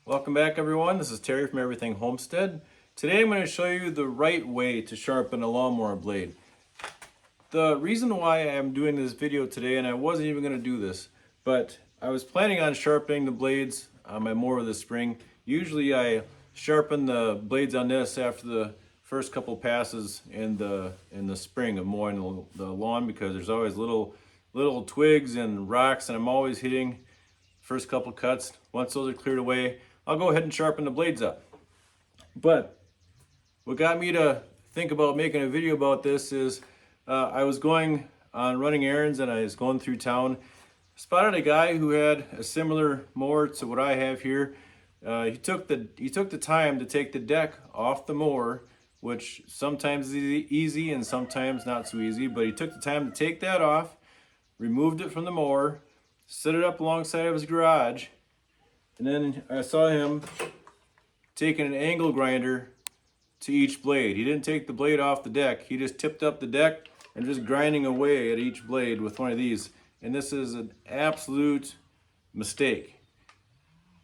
Welcome back everyone, this is Terry from Everything Homestead. Today I'm going to show you the right way to sharpen a lawnmower blade. The reason why I'm doing this video today, and I wasn't even going to do this, but I was planning on sharpening the blades on my mower this spring. Usually I sharpen the blades on this after the first couple passes in the spring of mowing the lawn, because there's always little twigs and rocks, and I'm always hitting first couple cuts. Once those are cleared away, I'll go ahead and sharpen the blades up. But what got me to think about making a video about this is I was going on running errands and I was going through town, spotted a guy who had a similar mower to what I have here. He took the time to take the deck off the mower, which sometimes is easy and sometimes not so easy, but he took the time to take that off, removed it from the mower, set it up alongside of his garage, and then I saw him taking an angle grinder to each blade. He didn't take the blade off the deck. He just tipped up the deck and just grinding away at each blade with one of these. And this is an absolute mistake.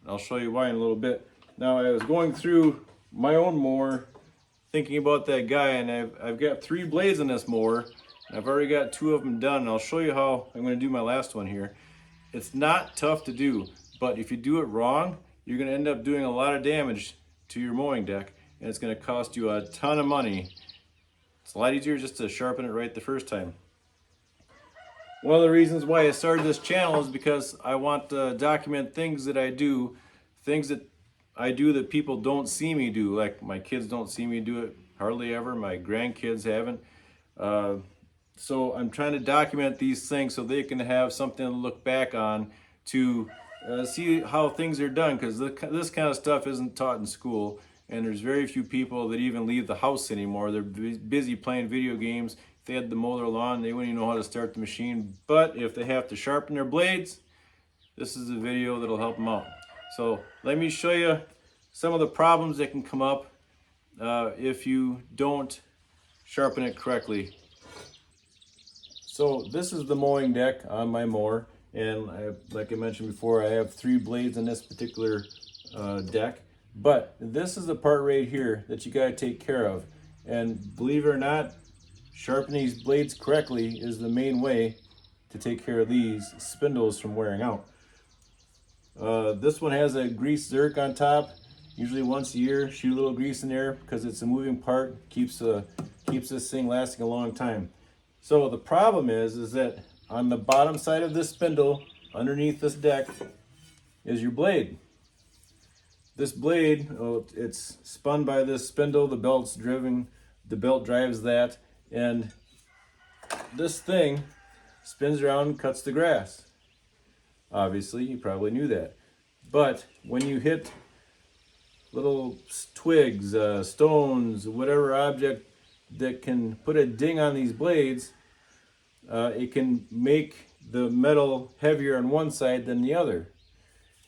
I'll show you why in a little bit. Now, I was going through my own mower thinking about that guy, and I've got 3 blades in this mower. And I've already got 2 of them done, and I'll show you how I'm going to do my last one here. It's not tough to do, but if you do it wrong, you're going to end up doing a lot of damage to your mowing deck, and it's going to cost you a ton of money. It's a lot easier just to sharpen it right the first time. One of the reasons why I started this channel is because I want to document things that I do, things that I do that people don't see me do. Like my kids don't see me do it hardly ever, my grandkids haven't. So I'm trying to document these things so they can have something to look back on to see how things are done, because this kind of stuff isn't taught in school, and there's very few people that even leave the house anymore. They're busy playing video games. If they had to mow their lawn, they wouldn't even know how to start the machine. But if they have to sharpen their blades, this is a video that'll help them out. So let me show you some of the problems that can come up if you don't sharpen it correctly. So this is the mowing deck on my mower, and like I mentioned before, I have 3 blades in this particular deck. But this is the part right here that you got to take care of. And believe it or not, sharpening these blades correctly is the main way to take care of these spindles from wearing out. This one has a grease zerk on top. Usually once a year, shoot a little grease in there because it's a moving part, keeps this thing lasting a long time. So the problem is that on the bottom side of this spindle, underneath this deck, is your blade. This blade, it's spun by this spindle, the belt drives that, and this thing spins around and cuts the grass. Obviously, you probably knew that. But when you hit little twigs, stones, whatever object that can put a ding on these blades, it can make the metal heavier on one side than the other.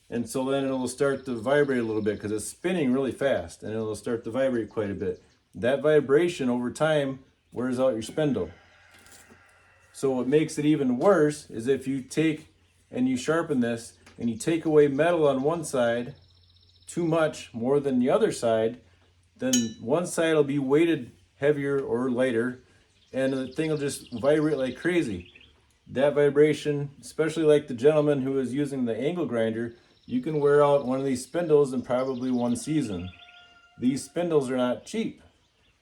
And so then it'll start to vibrate a little bit because it's spinning really fast, and it'll start to vibrate quite a bit. That vibration over time wears out your spindle. So what makes it even worse is if you take and you sharpen this and you take away metal on one side too much, more than the other side, then one side will be weighted heavier or lighter, and the thing will just vibrate like crazy. That vibration, especially like the gentleman who is using the angle grinder, you can wear out one of these spindles in probably one season. These spindles are not cheap.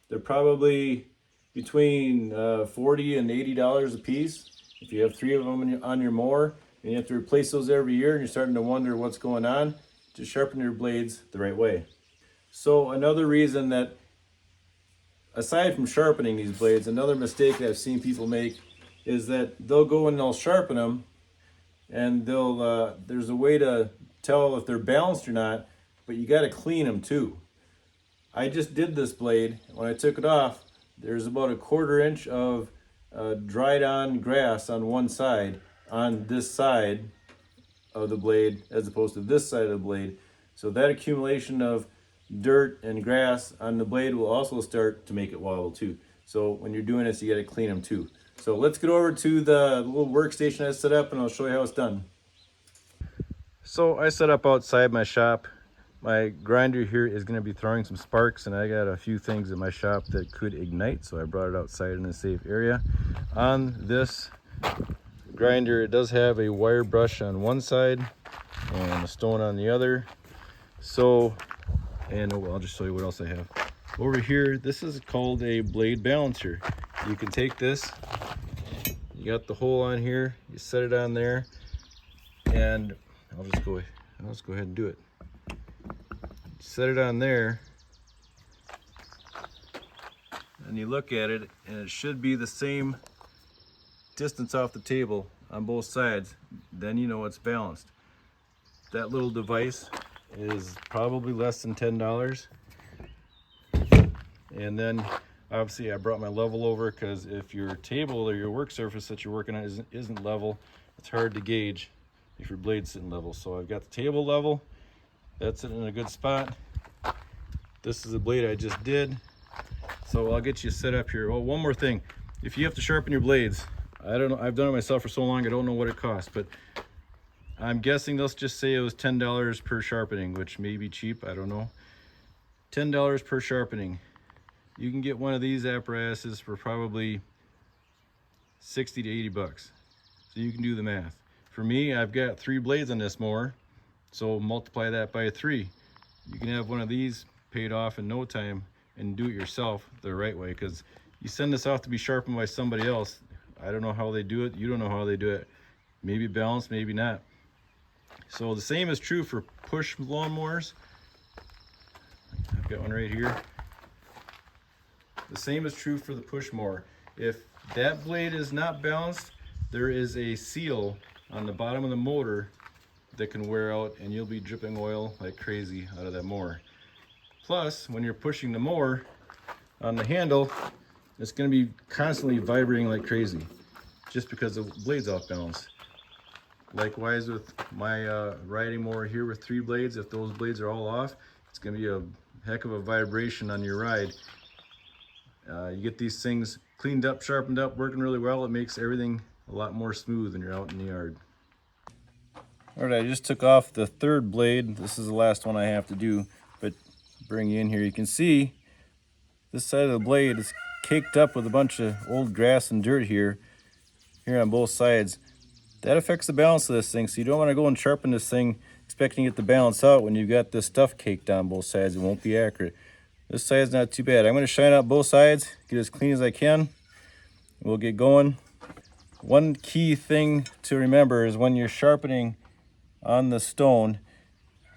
They're probably between $40 and $80 a piece. If you have 3 of them on your mower and you have to replace those every year and you're starting to wonder what's going on, just sharpen your blades the right way. So another reason that, aside from sharpening these blades, another mistake that I've seen people make is that they'll go and they'll sharpen them, and there's a way to tell if they're balanced or not, but you got to clean them too. I just did this blade. When I took it off, there's about a 1/4 inch of dried on grass on one side, on this side of the blade, as opposed to this side of the blade. So that accumulation of dirt and grass on the blade will also start to make it wobble too. So when you're doing this, you got to clean them too. So let's get over to the little workstation I set up, and I'll show you how it's done. So I set up outside my shop My grinder here is going to be throwing some sparks, and I got a few things in my shop that could ignite, so I brought it outside in a safe area. On this grinder, it does have a wire brush on one side and a stone on the other. So, and I'll just show you what else I have. Over here, this is called a blade balancer. You can take this, you got the hole on here, you set it on there, and I'll just go ahead and do it. Set it on there, and you look at it, and it should be the same distance off the table on both sides. Then you know it's balanced. That little device is probably less than $10. And then obviously I brought my level over, because if your table or your work surface that you're working on isn't level, it's hard to gauge if your blade's sitting level. So I've got the table level, that's it in a good spot. This is the blade I just did. So I'll get you set up here. Oh, one more thing. If you have to sharpen your blades, I don't know, I've done it myself for so long, I don't know what it costs, but I'm guessing let's just say it was $10 per sharpening, which may be cheap, I don't know. $10 per sharpening. You can get one of these apparatuses for probably 60 to 80 bucks. So you can do the math. For me, I've got 3 blades on this mower, so multiply that by 3. You can have one of these paid off in no time and do it yourself the right way, because you send this off to be sharpened by somebody else. I don't know how they do it, you don't know how they do it. Maybe balanced, maybe not. So the same is true for push lawnmowers. I've got one right here. The same is true for the push mower. If that blade is not balanced, there is a seal on the bottom of the motor that can wear out, and you'll be dripping oil like crazy out of that mower. Plus, when you're pushing the mower on the handle, it's going to be constantly vibrating like crazy just because the blade's off balance. Likewise with my riding mower here with 3 blades, if those blades are all off, it's going to be a heck of a vibration on your ride. You get these things cleaned up, sharpened up, working really well, it makes everything a lot more smooth when you're out in the yard. All right, I just took off the 3rd blade. This is the last one I have to do, but bring you in here. You can see this side of the blade is caked up with a bunch of old grass and dirt here on both sides. That affects the balance of this thing, so you don't want to go and sharpen this thing expecting it to balance out when you've got this stuff caked on both sides. It won't be accurate. This side's not too bad. I'm going to shine out both sides, get as clean as I can. We'll get going. One key thing to remember is when you're sharpening on the stone,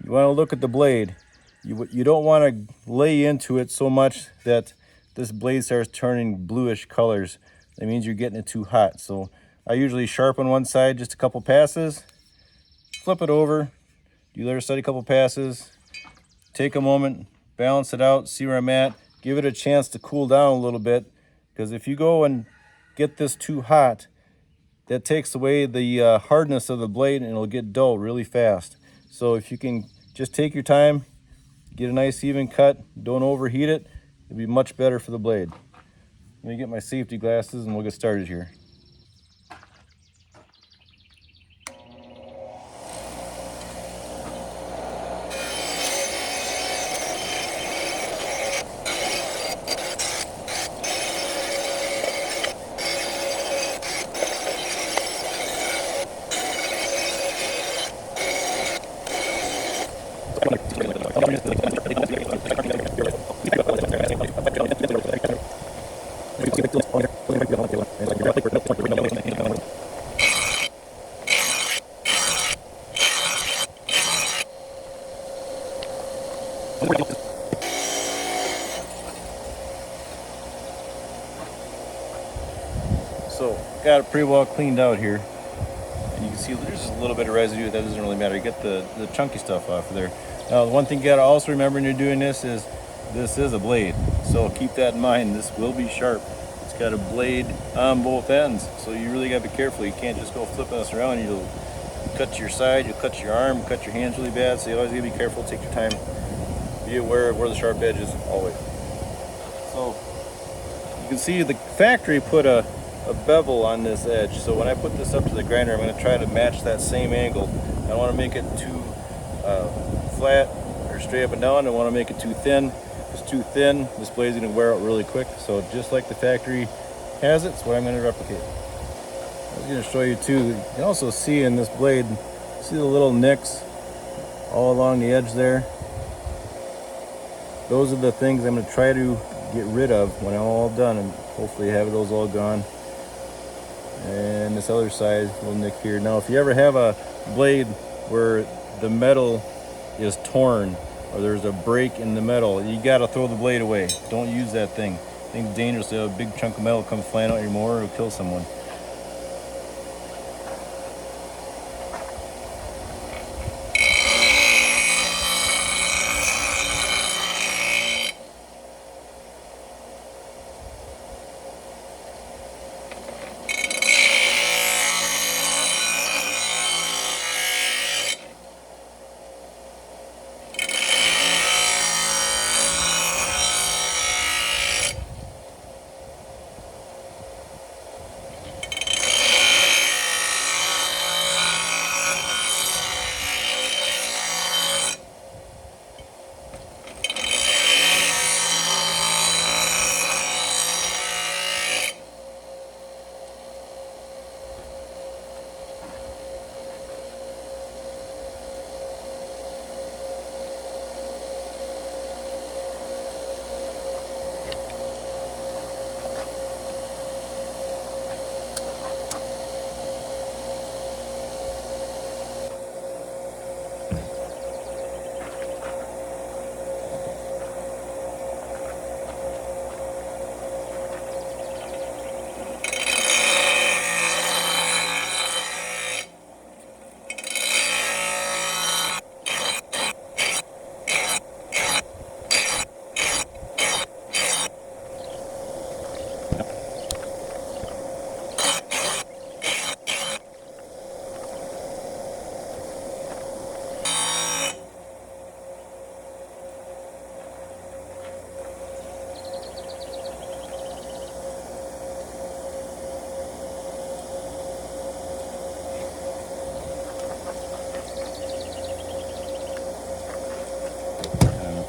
you want to look at the blade. You don't want to lay into it so much that this blade starts turning bluish colors. That means you're getting it too hot. So I usually sharpen one side just a couple passes, flip it over, do the other side a couple passes, take a moment, balance it out, see where I'm at, give it a chance to cool down a little bit, because if you go and get this too hot, that takes away the hardness of the blade and it'll get dull really fast. So if you can just take your time, get a nice even cut, don't overheat it, it'll be much better for the blade. Let me get my safety glasses and we'll get started here. So got it pretty well cleaned out here, and you can see there's just a little bit of residue. That doesn't really matter. You get the chunky stuff off of there. Now the one thing you gotta also remember when you're doing this is a blade, so keep that in mind. This will be sharp. It's got a blade on both ends, so you really gotta be careful. You can't just go flipping this around. You'll cut your side, you'll cut your arm, cut your hands really bad. So you always gotta be careful. Take your time. Be aware of where the sharp edge is always. So you can see the factory put a bevel on this edge, so when I put this up to the grinder, I'm going to try to match that same angle. I don't want to make it too flat or or straight up and down. I don't want to make it too thin. If it's too thin, this blade's going to wear out really quick. So just like the factory has it, it's what I'm going to replicate. I was going to show you too. You can also see in this blade, see the little nicks all along the edge there. Those are the things I'm going to try to get rid of when I'm all done, and hopefully have those all gone. And this other side, little nick here. Now, if you ever have a blade where the metal is torn or there's a break in the metal, you got to throw the blade away. Don't use that thing. I think it's dangerous to have a big chunk of metal come flying out your mower. It'll kill someone.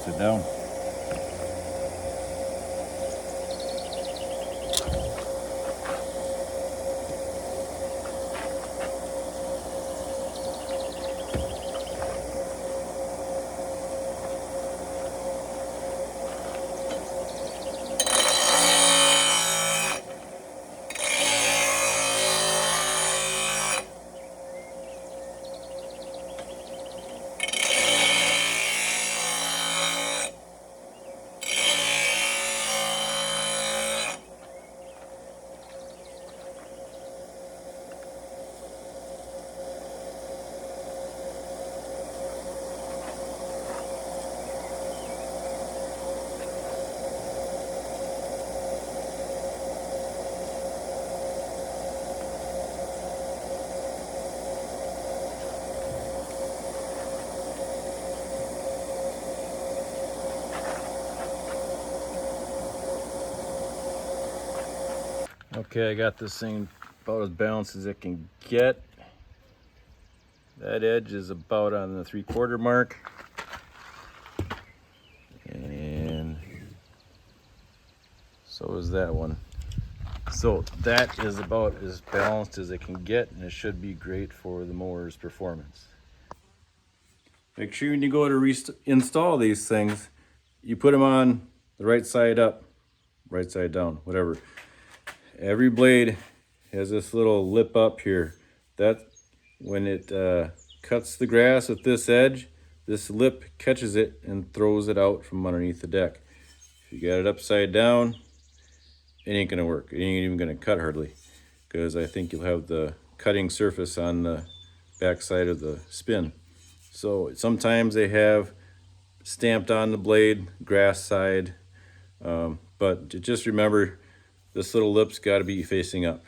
Sit down. Okay, I got this thing about as balanced as it can get. That edge is about on the 3/4 mark. And so is that one. So that is about as balanced as it can get, and it should be great for the mower's performance. Make sure when you go to install these things, you put them on the right side up, right side down, whatever. Every blade has this little lip up here. That when it cuts the grass with this edge, this lip catches it and throws it out from underneath the deck. If you got it upside down, it ain't gonna work. It ain't even gonna cut hardly, because I think you'll have the cutting surface on the back side of the spin. So sometimes they have stamped on the blade, grass side, but just remember, this little lip's got to be facing up.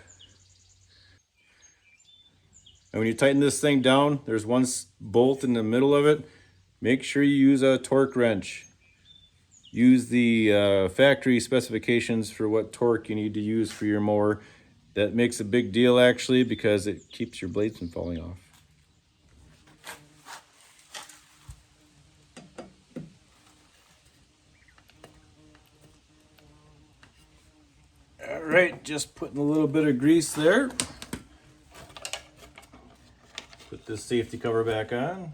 And when you tighten this thing down, there's one bolt in the middle of it. Make sure you use a torque wrench. Use the factory specifications for what torque you need to use for your mower. That makes a big deal actually, because it keeps your blades from falling off. right, just putting a little bit of grease there. Put this safety cover back on.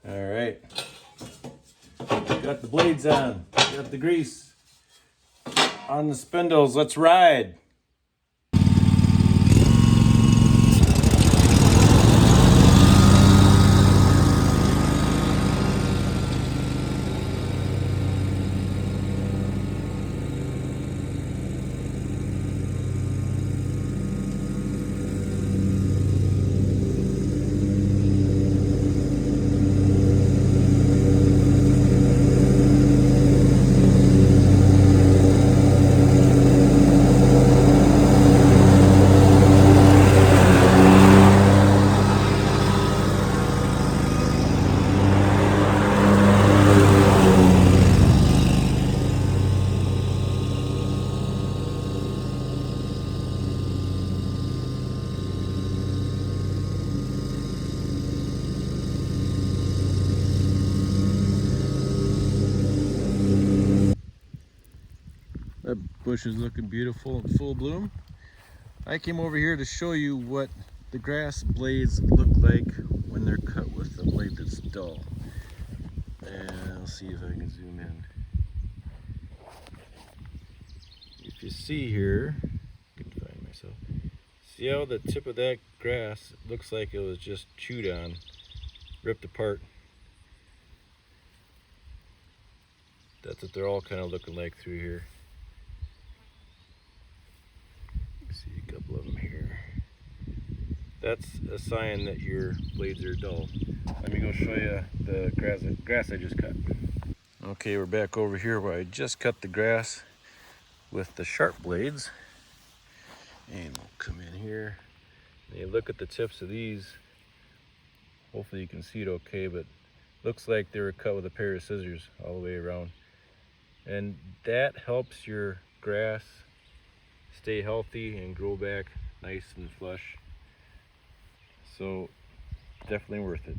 All right, got the blades on, got the grease on the spindles. Let's ride. That bush is looking beautiful in full bloom. I came over here to show you what the grass blades look like when they're cut with the blade that's dull. And I'll see if I can zoom in. If you see here, I can find myself. See how the tip of that grass looks like it was just chewed on, ripped apart. That's what they're all kind of looking like through here. See a couple of them here. That's a sign that your blades are dull. Let me go show you the grass I just cut. Okay, we're back over here where I just cut the grass with the sharp blades. And we'll come in here. And you look at the tips of these. Hopefully you can see it okay, but looks like they were cut with a pair of scissors all the way around. And that helps your grass stay healthy and grow back nice and flush. So definitely worth it.